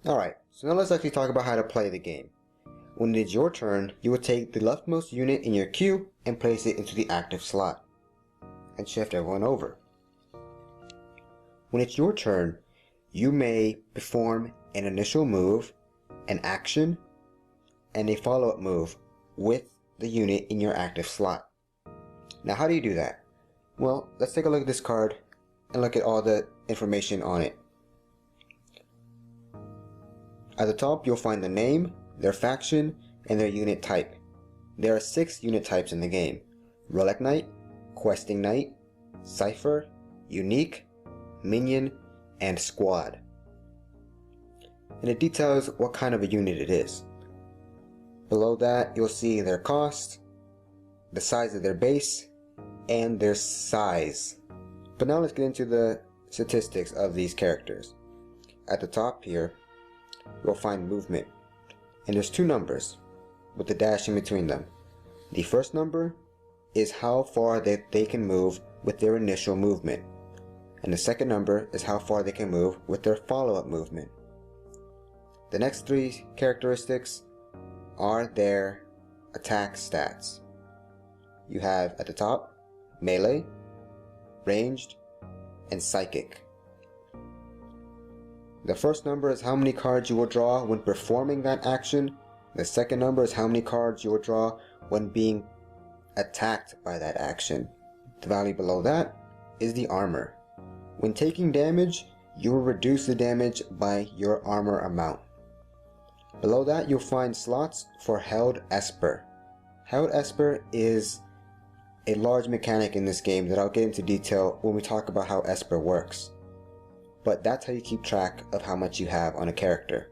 Alright, so now let's actually talk about how to play the game. When it is your turn, you will take the leftmost unit in your queue and place it into the active slot, and shift everyone over. When it's your turn, you may perform an initial move, an action, and a follow-up move with the unit in your active slot. Now how do you do that? Well, let's take a look at this card and look at all the information on it. At the top, you'll find the name, their faction, and their unit type. There are 6 unit types in the game: Relic Knight, Questing Knight, Cipher, Unique, Minion, and Squad. And it details what kind of a unit it is. Below that, you'll see their cost, the size of their base, and their size. But now let's get into the statistics of these characters. At the top here, you'll find movement, and there's 2 numbers with the dash in between them. The first number is how far that they can move with their initial movement, and the second number is how far they can move with their follow-up movement. The next 3 characteristics are their attack stats. You have at the top melee, ranged, and psychic. The first number is how many cards you will draw when performing that action. The second number is how many cards you will draw when being attacked by that action. The value below that is the armor. When taking damage, you will reduce the damage by your armor amount. Below that, you'll find slots for Held Esper. Held Esper is a large mechanic in this game that I'll get into detail when we talk about how Esper works. But that's how you keep track of how much you have on a character.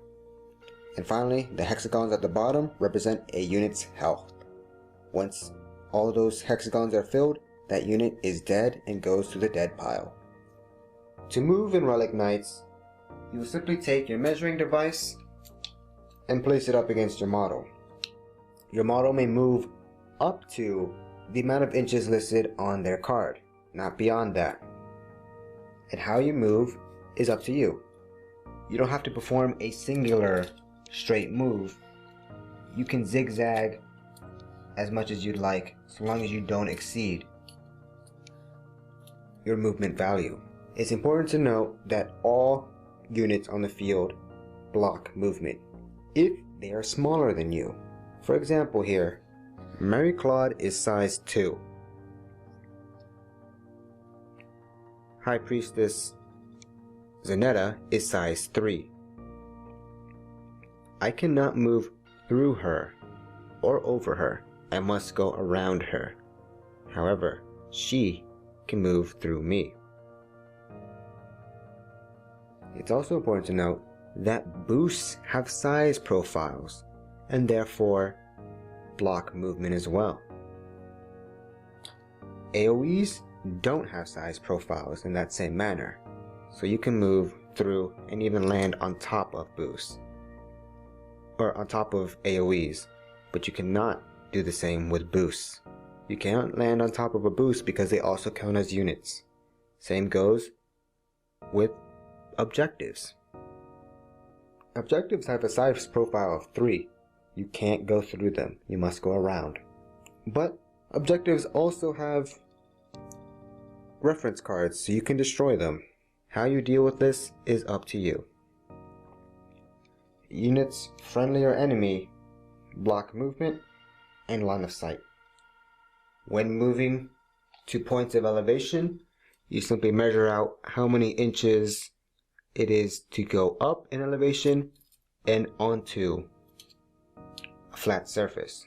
And finally, the hexagons at the bottom represent a unit's health. Once all of those hexagons are filled, that unit is dead and goes to the dead pile. To move in Relic Knights, you will simply take your measuring device and place it up against your model. Your model may move up to the amount of inches listed on their card, not beyond that. And how you move is up to you. You don't have to perform a singular straight move. You can zigzag as much as you'd like, so long as you don't exceed your movement value. It's important to note that all units on the field block movement if they are smaller than you. For example here, Mary Claude is size 2. High Priestess Zanetta is size 3. I cannot move through her or over her. I must go around her. However, she can move through me. It's also important to note that boosts have size profiles and therefore block movement as well. AoEs don't have size profiles in that same manner, so you can move through and even land on top of boosts, or on top of AoEs, but you cannot do the same with boosts. You cannot land on top of a boost because they also count as units. Same goes with objectives. Objectives have a size profile of 3. You can't go through them, you must go around. But objectives also have reference cards, so you can destroy them. How you deal with this is up to you. Units, friendly or enemy, block movement and line of sight. When moving to points of elevation, you simply measure out how many inches it is to go up in elevation and onto a flat surface.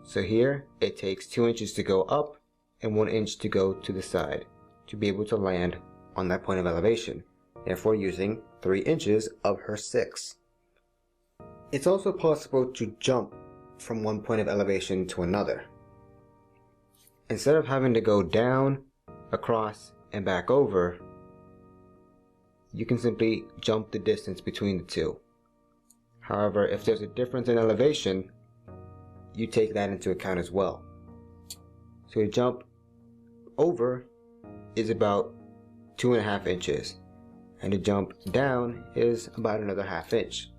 So here it takes 2 inches to go up and 1 inch to go to the side to be able to land on that point of elevation, therefore using 3 inches of her 6. It's also possible to jump from one point of elevation to another. Instead of having to go down, across, and back over, you can simply jump the distance between the two. However, if there's a difference in elevation, you take that into account as well. So a jump over is about 2.5 inches, and a jump down is about another 1/2 inch.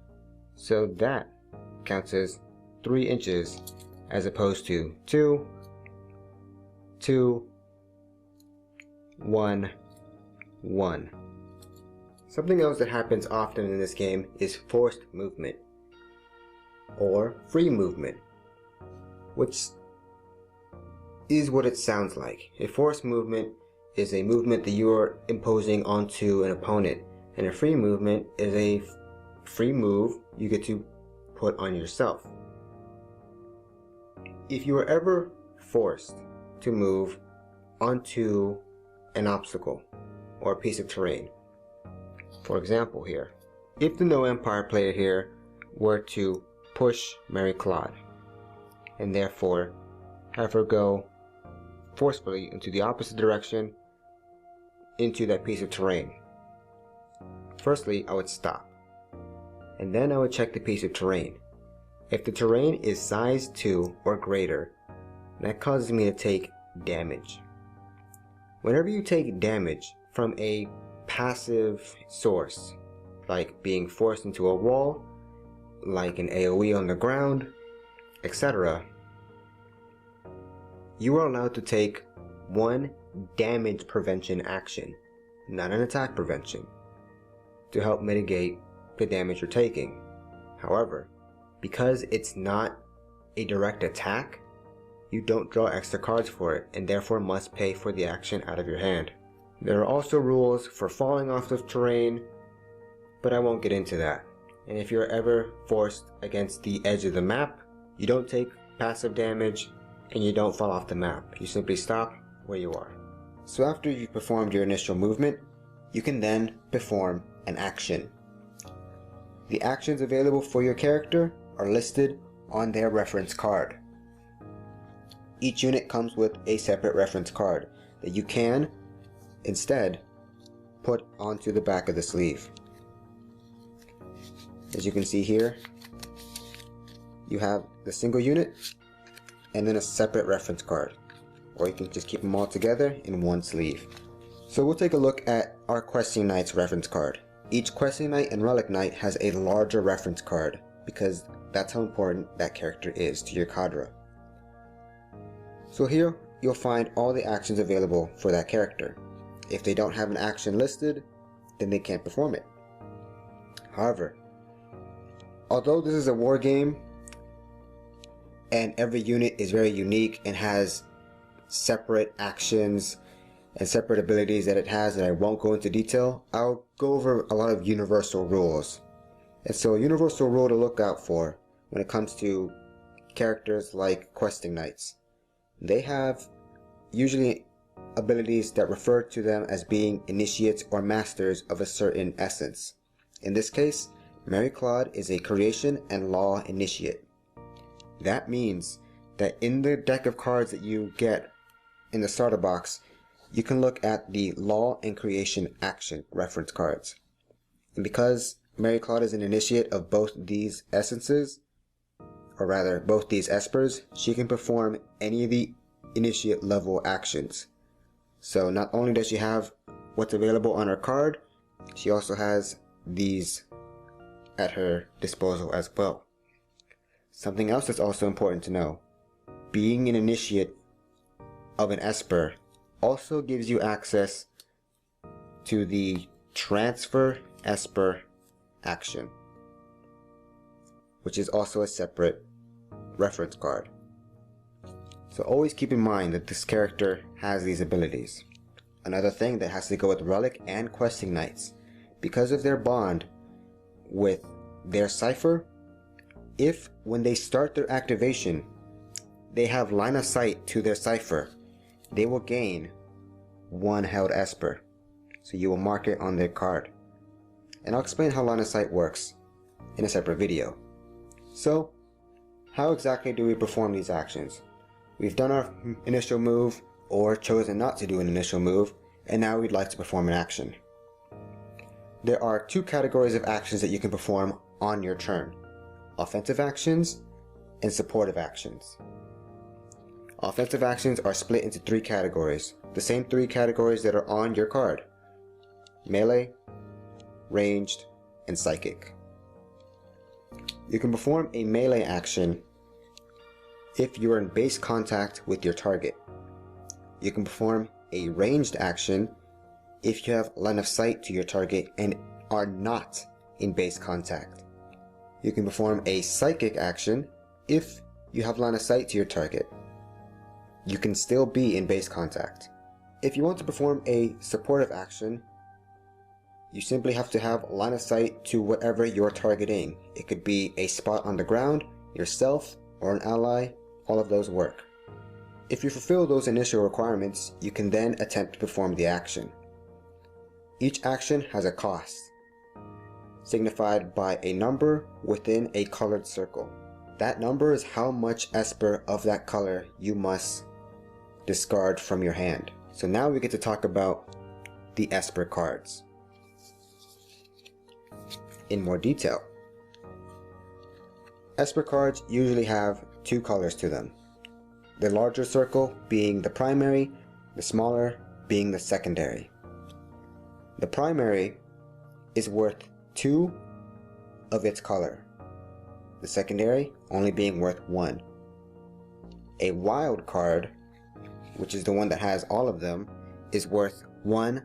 So that counts as 3 inches as opposed to 2, 2, 1, 1. Something else that happens often in this game is forced movement or free movement, which is what it sounds like. A forced movement is a movement that you are imposing onto an opponent, and a free movement is a free move you get to put on yourself. If you are ever forced to move onto an obstacle or a piece of terrain, for example here, if the No Empire player here were to push Mary Claude and therefore have her go forcefully into the opposite direction into that piece of terrain, firstly I would stop, and then I would check the piece of terrain. If the terrain is size 2 or greater, that causes me to take damage. Whenever you take damage from a passive source, like being forced into a wall, like an AoE on the ground, etc., you are allowed to take 1 damage prevention action, not an attack prevention, to help mitigate the damage you're taking. However, because it's not a direct attack, you don't draw extra cards for it, and therefore must pay for the action out of your hand. There are also rules for falling off the terrain, but I won't get into that. And if you're ever forced against the edge of the map, you don't take passive damage and you don't fall off the map. You simply stop where you are. So after you've performed your initial movement, you can then perform an action. The actions available for your character are listed on their reference card. Each unit comes with a separate reference card that you can instead put onto the back of the sleeve. As you can see here, you have the single unit and then a separate reference card, or you can just keep them all together in one sleeve. So we'll take a look at our Questing Knight's reference card. Each Questing Knight and Relic Knight has a larger reference card because that's how important that character is to your cadre. So here you'll find all the actions available for that character. If they don't have an action listed, then they can't perform it. However, although this is a war game and every unit is very unique and has separate actions and separate abilities that it has that I won't go into detail, I'll go over a lot of universal rules. And so a universal rule to look out for when it comes to characters like Questing Knights. They have usually abilities that refer to them as being initiates or masters of a certain essence. In this case, Mary Claude is a creation and law initiate. That means that in the deck of cards that you get in the starter box, you can look at the law and creation action reference cards. And because Mary Claude is an initiate of both these essences, or rather both these espers, she can perform any of the initiate level actions. So not only does she have what's available on her card, she also has these at her disposal as well. Something else that's also important to know: being an initiate of an esper also gives you access to the transfer esper action, which is also a separate reference card. So always keep in mind that this character has these abilities. Another thing that has to go with Relic and Questing Knights, because of their bond with their cipher, if when they start their activation they have line of sight to their cipher, they will gain 1 held esper. So you will mark it on their card. And I'll explain how line of sight works in a separate video. So how exactly do we perform these actions? We've done our initial move or chosen not to do an initial move, and now we'd like to perform an action. There are 2 categories of actions that you can perform on your turn: offensive actions and supportive actions. Offensive actions are split into 3 categories, the same 3 categories that are on your card: melee, ranged, and psychic. You can perform a melee action if you are in base contact with your target. You can perform a ranged action if you have line of sight to your target and are not in base contact. You can perform a psychic action if you have line of sight to your target. You can still be in base contact. If you want to perform a supportive action, you simply have to have line of sight to whatever you're targeting. It could be a spot on the ground, yourself, or an ally. All of those work. If you fulfill those initial requirements, you can then attempt to perform the action. Each action has a cost, signified by a number within a colored circle. That number is how much Esper of that color you must discard from your hand. So now we get to talk about the Esper cards in more detail. Esper cards usually have two colors to them. The larger circle being the primary, the smaller being the secondary. The primary is worth 2 of its color, the secondary only being worth 1. A wild card, which is the one that has all of them, is worth 1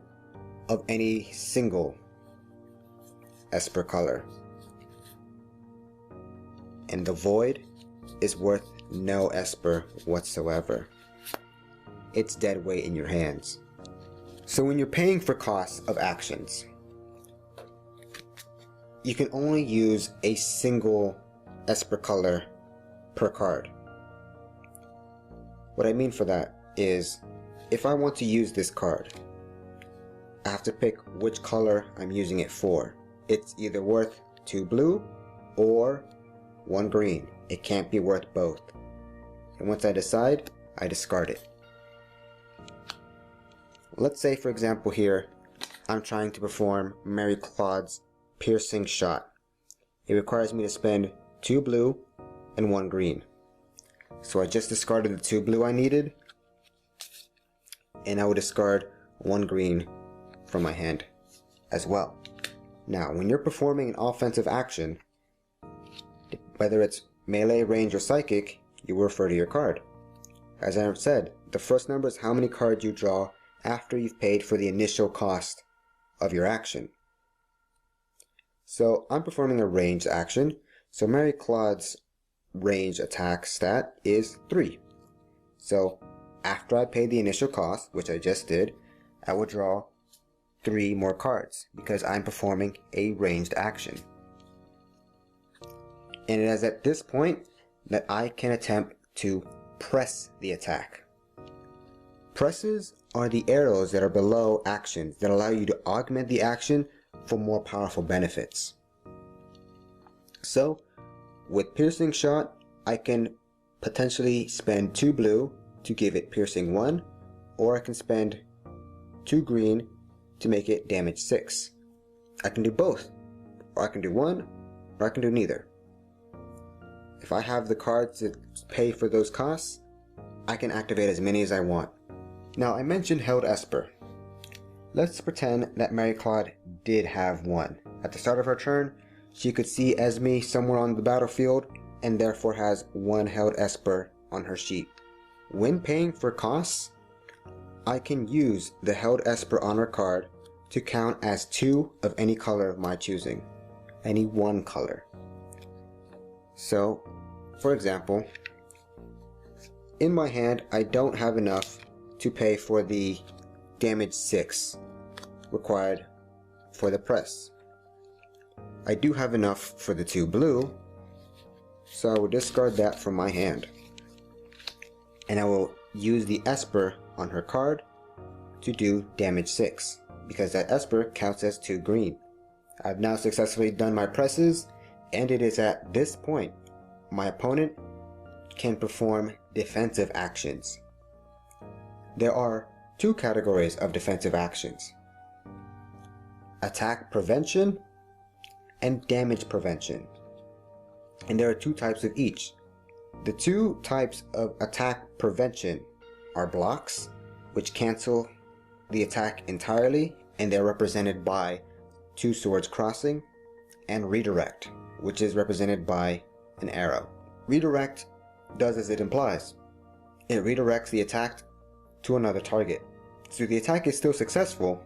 of any single Esper color. And the void is worth no Esper whatsoever. It's dead weight in your hands. So when you're paying for costs of actions, you can only use a single Esper color per card. What I mean for that is, if I want to use this card, I have to pick which color I'm using it for. It's either worth 2 blue or 1 green. It can't be worth both. And once I decide, I discard it. Let's say, for example, here, I'm trying to perform Mary Claude's piercing shot. It requires me to spend 2 blue and 1 green. So I just discarded the 2 blue I needed, and I will discard 1 green from my hand as well. Now, when you're performing an offensive action, whether it's melee, range, or psychic, you will refer to your card. As I said, the first number is how many cards you draw after you've paid for the initial cost of your action. So I'm performing a ranged action, so Mary Claude's range attack stat is 3. So after I pay the initial cost, which I just did, I will draw 3 more cards because I'm performing a ranged action. And it is at this point that I can attempt to press the attack. Presses are the arrows that are below actions that allow you to augment the action for more powerful benefits. So with piercing shot, I can potentially spend 2 blue to give it piercing 1, or I can spend 2 green to make it damage 6. I can do both, or I can do one, or I can do neither. If I have the cards to pay for those costs, I can activate as many as I want. Now, I mentioned held Esper. Let's pretend that Mary Claude did have one. At the start of her turn, she could see Esme somewhere on the battlefield and therefore has 1 held Esper on her sheet. When paying for costs, I can use the held Esper on her card to count as 2 of any color of my choosing. Any 1 color. So, for example, in my hand I don't have enough to pay for the damage 6 required for the press. I do have enough for the 2 blue, so I will discard that from my hand. And I will use the Esper on her card to do damage 6, because that Esper counts as 2 green. I've now successfully done my presses, and it is at this point my opponent can perform defensive actions. There are 2 categories of defensive actions: attack prevention and damage prevention. And there are 2 types of each. The 2 types of attack prevention are blocks, which cancel the attack entirely, and they're represented by 2 swords crossing, and redirect, which is represented by an arrow. Redirect does as it implies. It redirects the attack to another target. So the attack is still successful,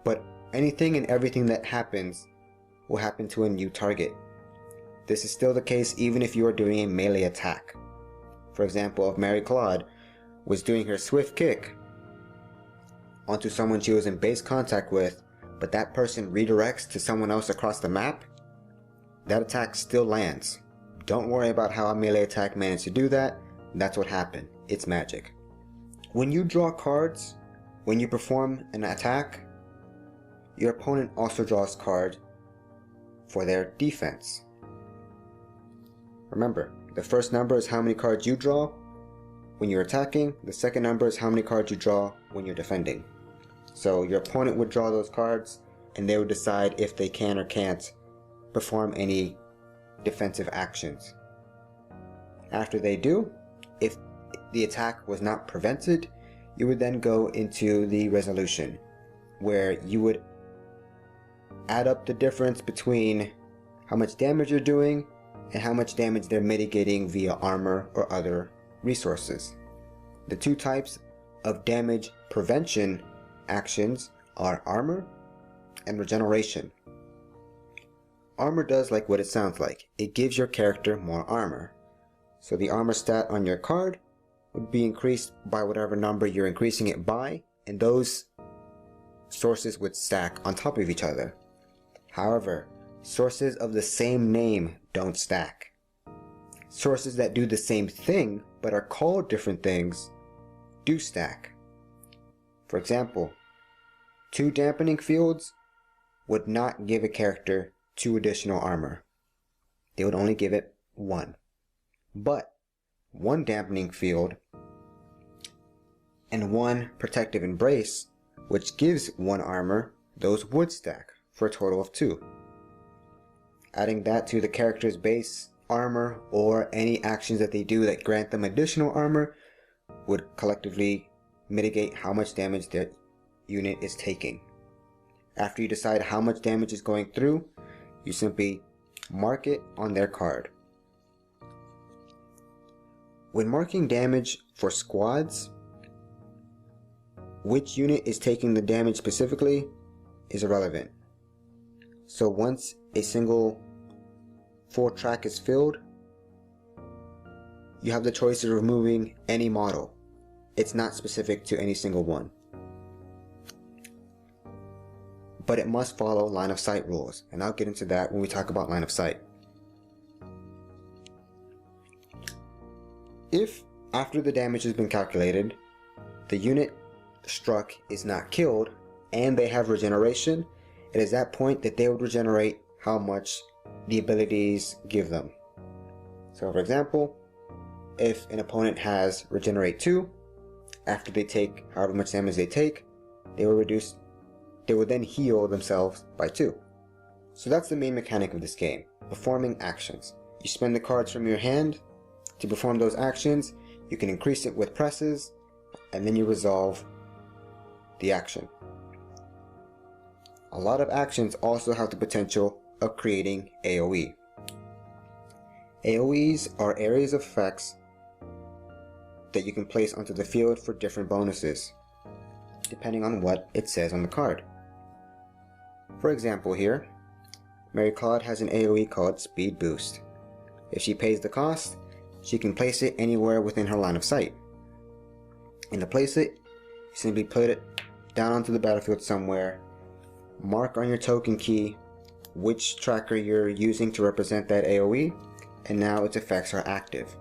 but anything and everything that happens will happen to a new target. This is still the case even if you are doing a melee attack. For example, if Mary Claude was doing her swift kick onto someone she was in base contact with, but that person redirects to someone else across the map, that attack still lands. Don't worry about how a melee attack managed to do that. That's what happened. It's magic. When you draw cards, when you perform an attack, your opponent also draws cards for their defense. Remember, the first number is how many cards you draw when you're attacking. The second number is how many cards you draw when you're defending. So your opponent would draw those cards, and they would decide if they can or can't perform any defensive actions. After they do, if the attack was not prevented, you would then go into the resolution, where you would add up the difference between how much damage you're doing and how much damage they're mitigating via armor or other resources. The two types of damage prevention actions are armor and regeneration. Armor does like what it sounds like. It gives your character more armor. So the armor stat on your card would be increased by whatever number you're increasing it by, and those sources would stack on top of each other. However, sources of the same name don't stack. Sources that do the same thing but are called different things do stack. For example, 2 dampening fields would not give a character 2 additional armor. They would only give it 1. But 1 dampening field and 1 protective embrace, which gives 1 armor, those would stack for a total of 2. Adding that to the character's base armor or any actions that they do that grant them additional armor would collectively mitigate how much damage their unit is taking. After you decide how much damage is going through, you simply mark it on their card. When marking damage for squads, which unit is taking the damage specifically is irrelevant. So once a single full track is filled, you have the choice of removing any model. It's not specific to any single one. But it must follow line of sight rules, and I'll get into that when we talk about line of sight. If, after the damage has been calculated, the unit struck is not killed and they have regeneration, it is that point that they would regenerate how much the abilities give them. So for example, if an opponent has regenerate 2, after they take however much damage they take, they will then heal themselves by 2. So that's the main mechanic of this game, performing actions. You spend the cards from your hand to perform those actions, you can increase it with presses, and then you resolve the action. A lot of actions also have the potential of creating AoE. AoEs are areas of effects that you can place onto the field for different bonuses, depending on what it says on the card. For example here, Mary Claude has an AoE called Speed Boost. If she pays the cost, she can place it anywhere within her line of sight. And to place it, you simply put it down onto the battlefield somewhere, mark on your token key which tracker you're using to represent that AoE, and now its effects are active.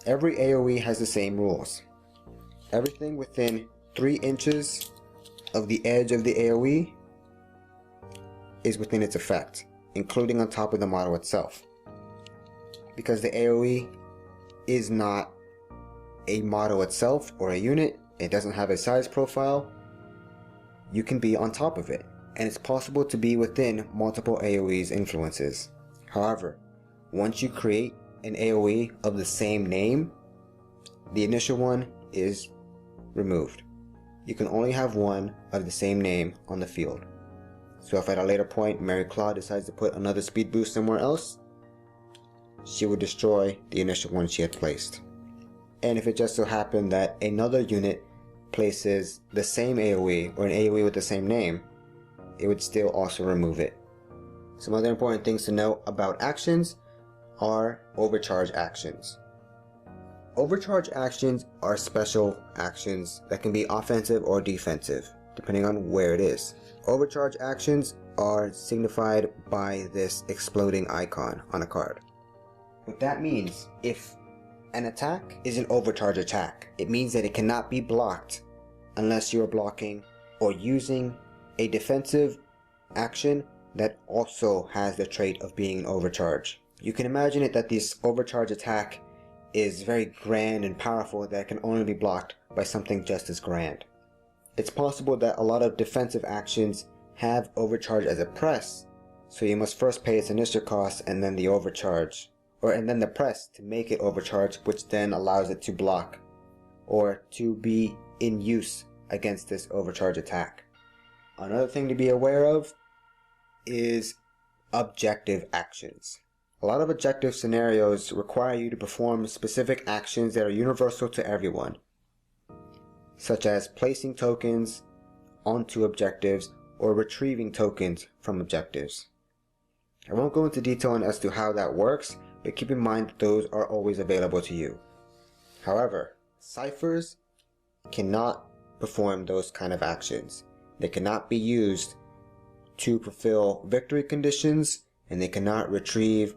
Every AoE has the same rules. Everything within 3 inches of the edge of the AoE is within its effect, including on top of the model itself. Because the AoE is not a model itself or a unit, it doesn't have a size profile, you can be on top of it, and it's possible to be within multiple AoE's influences. However, once you create an AoE of the same name, the initial one is removed. You can only have one of the same name on the field. So if at a later point Mary Claw decides to put another speed boost somewhere else, she would destroy the initial one she had placed. And if it just so happened that another unit places the same AoE or an AoE with the same name, it would still also remove it. Some other important things to note about actions are overcharge actions. Overcharge actions are special actions that can be offensive or defensive, depending on where it is. Overcharge actions are signified by this exploding icon on a card. What that means, if an attack is an overcharge attack, it means that it cannot be blocked unless you are blocking or using a defensive action that also has the trait of being an overcharge. You can imagine it that this overcharge attack is very grand and powerful that can only be blocked by something just as grand. It's possible that a lot of defensive actions have overcharge as a press, so you must first pay its initial cost and then the overcharge, and then the press to make it overcharge, which then allows it to block or to be in use against this overcharge attack. Another thing to be aware of is objective actions. A lot of objective scenarios require you to perform specific actions that are universal to everyone, such as placing tokens onto objectives or retrieving tokens from objectives. I won't go into detail on as to how that works, but keep in mind that those are always available to you. However, ciphers cannot perform those kind of actions. They cannot be used to fulfill victory conditions, and they cannot retrieve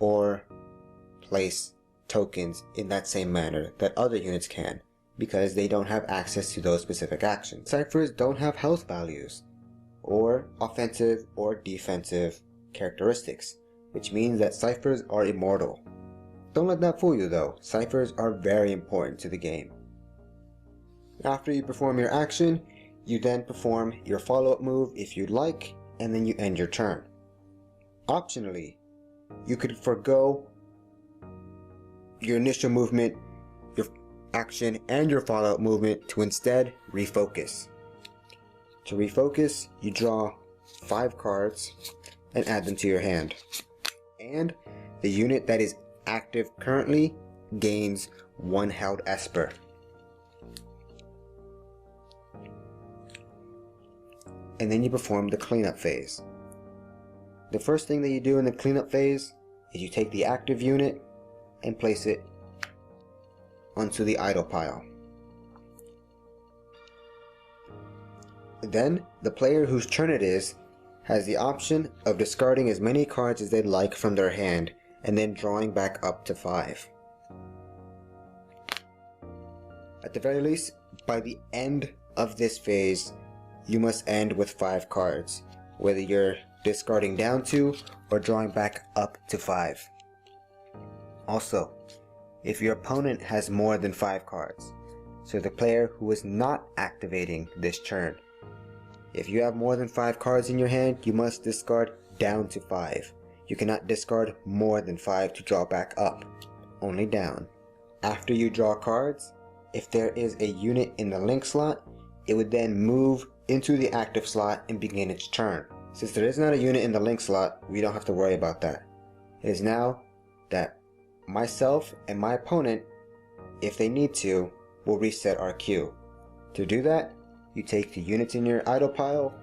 or place tokens in that same manner that other units can, because they don't have access to those specific actions. Ciphers don't have health values or offensive or defensive characteristics, which means that ciphers are immortal. Don't let that fool you though. Ciphers are very important to the game. After you perform your action, you then perform your follow-up move if you'd like, and then you end your turn. Optionally, you could forego your initial movement, your action, and your follow-up movement to instead refocus. To refocus, you draw 5 cards and add them to your hand. And the unit that is active currently gains 1 held Esper. And then you perform the cleanup phase. The first thing that you do in the cleanup phase is you take the active unit and place it onto the idle pile. Then, the player whose turn it is has the option of discarding as many cards as they'd like from their hand and then drawing back up to 5. At the very least, by the end of this phase, you must end with 5 cards, whether you're discarding down to or drawing back up to 5. Also, if your opponent has more than 5 cards, so the player who is not activating this turn, if you have more than 5 cards in your hand, you must discard down to 5. You cannot discard more than 5 to draw back up, only down. After you draw cards, if there is a unit in the link slot, it would then move into the active slot and begin its turn. Since there is not a unit in the link slot, we don't have to worry about that. It is now that myself and my opponent, if they need to, will reset our queue. To do that, you take the units in your idle pile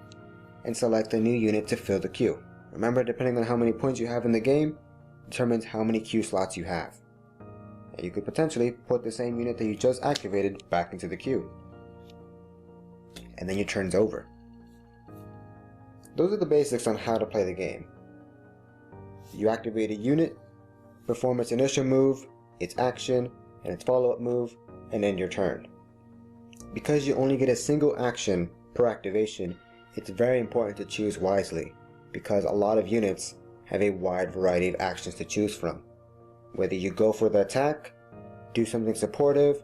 and select a new unit to fill the queue. Remember, depending on how many points you have in the game, determines how many queue slots you have. And you could potentially put the same unit that you just activated back into the queue. And then your turn's over. Those are the basics on how to play the game. You activate a unit, perform its initial move, its action, and its follow-up move, and end your turn. Because you only get a single action per activation, it's very important to choose wisely, because a lot of units have a wide variety of actions to choose from. Whether you go for the attack, do something supportive,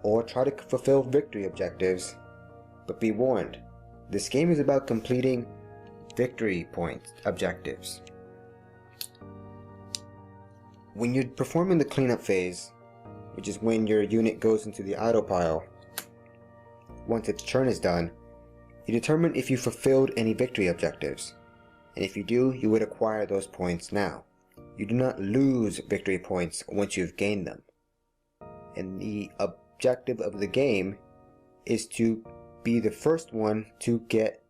or try to fulfill victory objectives. But be warned, this game is about completing victory point objectives. When you're performing the cleanup phase, which is when your unit goes into the idle pile, once its turn is done, You determine if you fulfilled any victory objectives, and if you do, you would acquire those points now. You do not lose victory points once you've gained them. And the objective of the game is to be the first one to get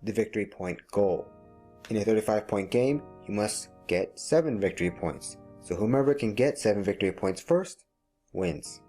the victory point goal. In a 35-point game, you must get 7 victory points. So whomever can get 7 victory points first wins.